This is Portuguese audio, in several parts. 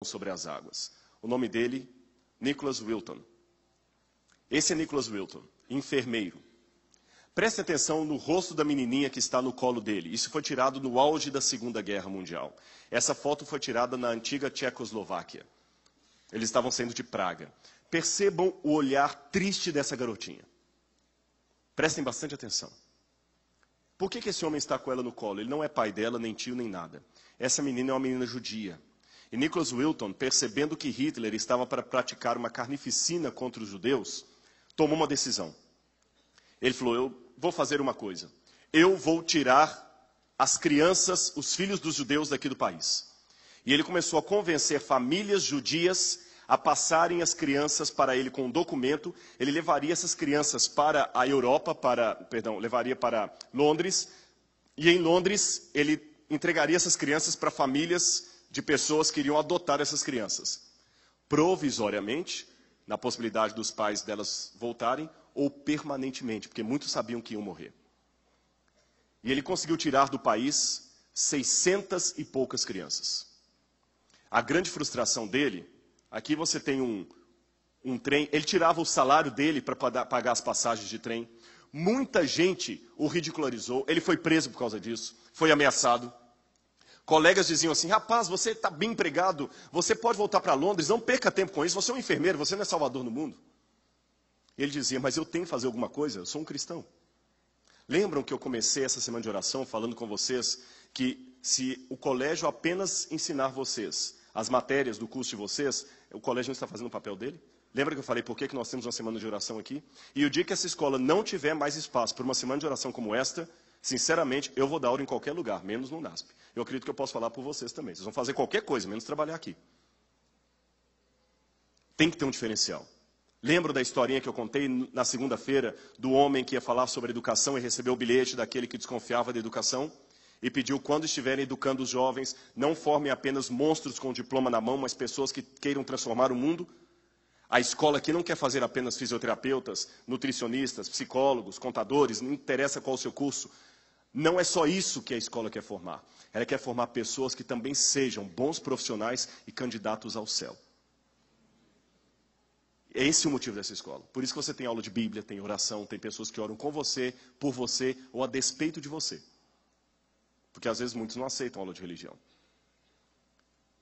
sobre as águas. O nome dele, Nicholas Wilton. Esse é Nicholas Wilton, enfermeiro. Preste atenção no rosto da menininha que está no colo dele. Isso foi tirado no auge da Segunda Guerra Mundial. Essa foto foi tirada na antiga Tchecoslováquia. Eles estavam saindo de Praga. Percebam o olhar triste dessa garotinha. Prestem bastante atenção. Por que esse homem está com ela no colo? Ele não é pai dela, nem tio, nem nada. Essa menina é uma menina judia. E Nicholas Wilton, percebendo que Hitler estava para praticar uma carnificina contra os judeus, tomou uma decisão. Ele falou, eu vou fazer uma coisa. Eu vou tirar as crianças, os filhos dos judeus daqui do país. E ele começou a convencer famílias judias a passarem as crianças para ele com um documento. Ele levaria essas crianças para a Europa, levaria para Londres. E em Londres, ele entregaria essas crianças para famílias de pessoas que iriam adotar essas crianças. Provisoriamente, na possibilidade dos pais delas voltarem, ou permanentemente, porque muitos sabiam que iam morrer. E ele conseguiu tirar do país 600 e poucas crianças. A grande frustração dele, aqui você tem um trem, ele tirava o salário dele para pagar as passagens de trem. Muita gente o ridicularizou, ele foi preso por causa disso, foi ameaçado. Colegas diziam assim, rapaz, você está bem empregado, você pode voltar para Londres, não perca tempo com isso, você é um enfermeiro, você não é salvador no mundo. Ele dizia, mas eu tenho que fazer alguma coisa, eu sou um cristão. Lembram que eu comecei essa semana de oração falando com vocês que se o colégio apenas ensinar vocês as matérias do curso de vocês, o colégio não está fazendo o papel dele? Lembra que eu falei por que nós temos uma semana de oração aqui? E o dia que essa escola não tiver mais espaço para uma semana de oração como esta, sinceramente, eu vou dar aula em qualquer lugar, menos no NASP. Eu acredito que eu posso falar por vocês também. Vocês vão fazer qualquer coisa, menos trabalhar aqui. Tem que ter um diferencial. Lembra da historinha que eu contei na segunda-feira do homem que ia falar sobre educação e recebeu o bilhete daquele que desconfiava da educação? E pediu, quando estiverem educando os jovens, não formem apenas monstros com diploma na mão, mas pessoas que queiram transformar o mundo? A escola aqui não quer fazer apenas fisioterapeutas, nutricionistas, psicólogos, contadores, não interessa qual o seu curso. Não é só isso que a escola quer formar. Ela quer formar pessoas que também sejam bons profissionais e candidatos ao céu. É esse o motivo dessa escola. Por isso que você tem aula de Bíblia, tem oração, tem pessoas que oram com você, por você ou a despeito de você. Porque às vezes muitos não aceitam aula de religião.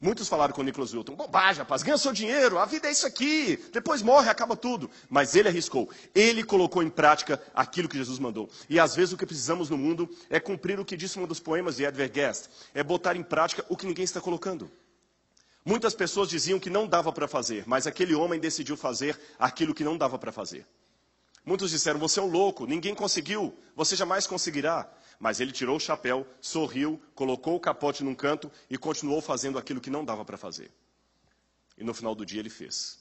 Muitos falaram com o Nicholas Wilton, bobagem, rapaz, ganha seu dinheiro, a vida é isso aqui, depois morre, acaba tudo. Mas ele arriscou, ele colocou em prática aquilo que Jesus mandou. E às vezes o que precisamos no mundo é cumprir o que disse um dos poemas de Edward Guest, é botar em prática o que ninguém está colocando. Muitas pessoas diziam que não dava para fazer, mas aquele homem decidiu fazer aquilo que não dava para fazer. Muitos disseram, você é um louco, ninguém conseguiu, você jamais conseguirá. Mas ele tirou o chapéu, sorriu, colocou o capote num canto e continuou fazendo aquilo que não dava para fazer. E no final do dia ele fez.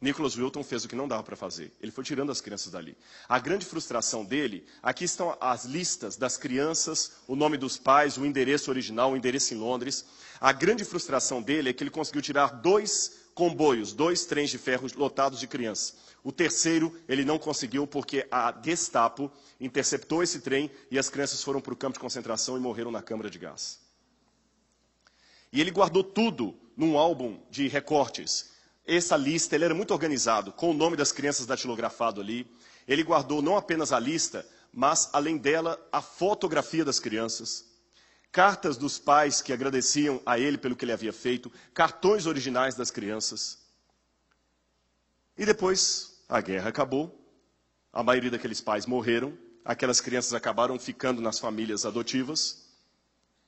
Nicholas Wilton fez o que não dava para fazer. Ele foi tirando as crianças dali. A grande frustração dele, aqui estão as listas das crianças, o nome dos pais, o endereço original, o endereço em Londres. A grande frustração dele é que ele conseguiu tirar 2 comboios, 2 trens de ferro lotados de crianças. O terceiro ele não conseguiu porque a Gestapo interceptou esse trem e as crianças foram para o campo de concentração e morreram na câmara de gás. E ele guardou tudo num álbum de recortes. Essa lista, ele era muito organizado, com o nome das crianças datilografado ali. Ele guardou não apenas a lista, mas, além dela, a fotografia das crianças, cartas dos pais que agradeciam a ele pelo que ele havia feito, cartões originais das crianças. E depois, a guerra acabou, a maioria daqueles pais morreram, aquelas crianças acabaram ficando nas famílias adotivas.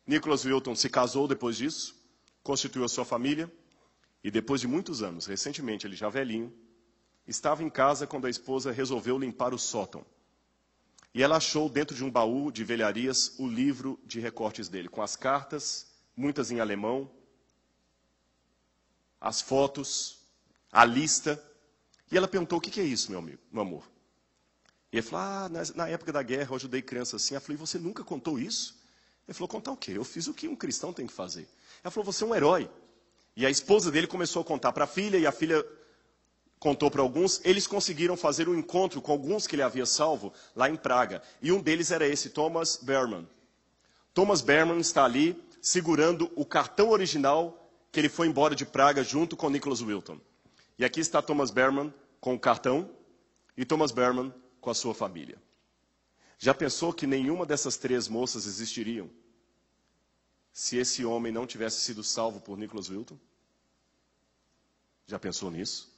Nicholas Wilton se casou depois disso, constituiu a sua família, e depois de muitos anos, recentemente, ele já velhinho, estava em casa quando a esposa resolveu limpar o sótão. E ela achou dentro de um baú de velharias o livro de recortes dele, com as cartas, muitas em alemão, as fotos, a lista. E ela perguntou, o que é isso, meu amigo, meu amor? E ele falou, na época da guerra eu ajudei crianças assim. Ela falou, e você nunca contou isso? Ele falou, contar o quê? Eu fiz o que um cristão tem que fazer. Ela falou, você é um herói. E a esposa dele começou a contar para a filha, e a filha contou para alguns. Eles conseguiram fazer um encontro com alguns que ele havia salvo lá em Praga. E um deles era esse, Thomas Berman. Thomas Berman está ali segurando o cartão original que ele foi embora de Praga junto com Nicholas Wilton. E aqui está Thomas Berman com o cartão e Thomas Berman com a sua família. Já pensou que nenhuma dessas 3 moças existiriam se esse homem não tivesse sido salvo por Nicholas Wilton? Já pensou nisso?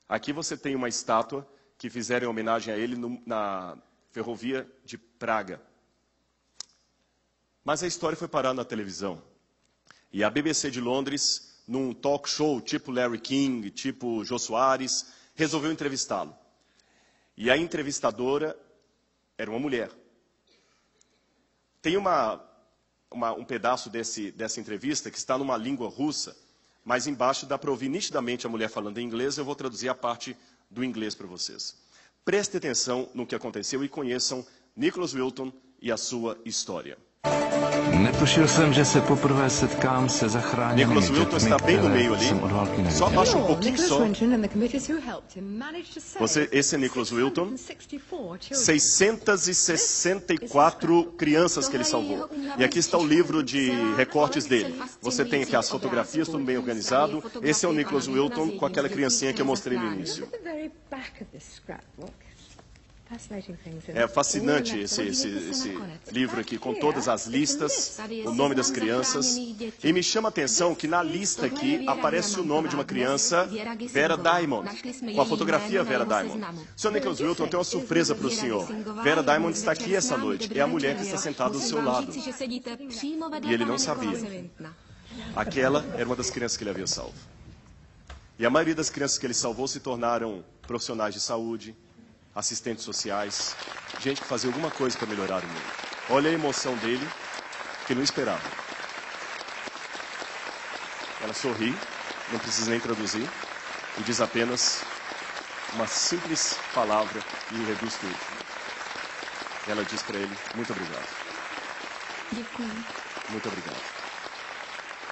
Aqui você tem uma estátua que fizeram em homenagem a ele na ferrovia de Praga. Mas a história foi parar na televisão. E a BBC de Londres, num talk show tipo Larry King, tipo Jô Soares, resolveu entrevistá-lo. E a entrevistadora era uma mulher. Tem um pedaço dessa entrevista que está numa língua russa, mas embaixo dá para ouvir nitidamente a mulher falando em inglês. Eu vou traduzir a parte do inglês para vocês. Prestem atenção no que aconteceu e conheçam Nicholas Wilton e a sua história. Nicholas Wilton está bem no meio ali. Só abaixa um pouquinho só. Esse é Nicholas Wilton. 664 crianças que ele salvou. E aqui está o livro de recortes dele. Você tem aqui as fotografias, tudo bem organizado. Esse é o Nicholas Wilton com aquela criancinha que eu mostrei no início. É fascinante esse livro aqui, com todas as listas, o nome das crianças. E me chama a atenção que na lista aqui aparece o nome de uma criança, Vera Diamond, com a fotografia Vera Diamond. Sr. Nicholas Wilton, tem uma surpresa para o senhor. Vera Diamond está aqui essa noite, é a mulher que está sentada do seu lado. E ele não sabia. Aquela era uma das crianças que ele havia salvo. E a maioria das crianças que ele salvou se tornaram profissionais de saúde, assistentes sociais, gente que fazia alguma coisa para melhorar o mundo. Olha a emoção dele, que não esperava. Ela sorri, não precisa nem traduzir, e diz apenas uma simples palavra e reduz tudo. Ela diz para ele, muito obrigado. Muito obrigado.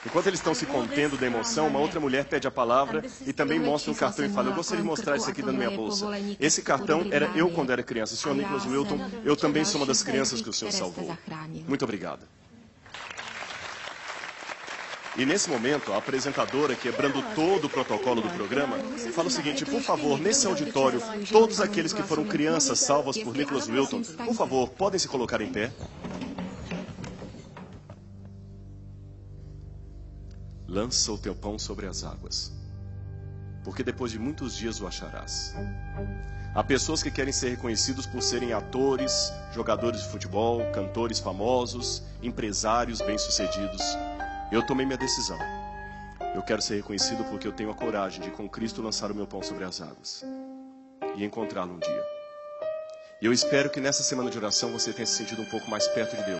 Enquanto eles estão se contendo da emoção, uma outra mulher pede a palavra e também mostra um cartão e fala, eu gostaria de mostrar isso aqui na minha bolsa. Esse cartão era eu quando era criança. Sr. Nicholas Wilton, eu também sou uma das crianças que o senhor salvou. Muito obrigado. E nesse momento, a apresentadora, quebrando todo o protocolo do programa, fala o seguinte, por favor, nesse auditório, todos aqueles que foram crianças salvas por Nicholas Wilton, por favor, podem se colocar em pé. Lança o teu pão sobre as águas, porque depois de muitos dias o acharás. Há pessoas que querem ser reconhecidos por serem atores, jogadores de futebol, cantores famosos, empresários bem-sucedidos. Eu tomei minha decisão. Eu quero ser reconhecido porque eu tenho a coragem de, com Cristo, lançar o meu pão sobre as águas e encontrá-lo um dia. E eu espero que nessa semana de oração você tenha se sentido um pouco mais perto de Deus.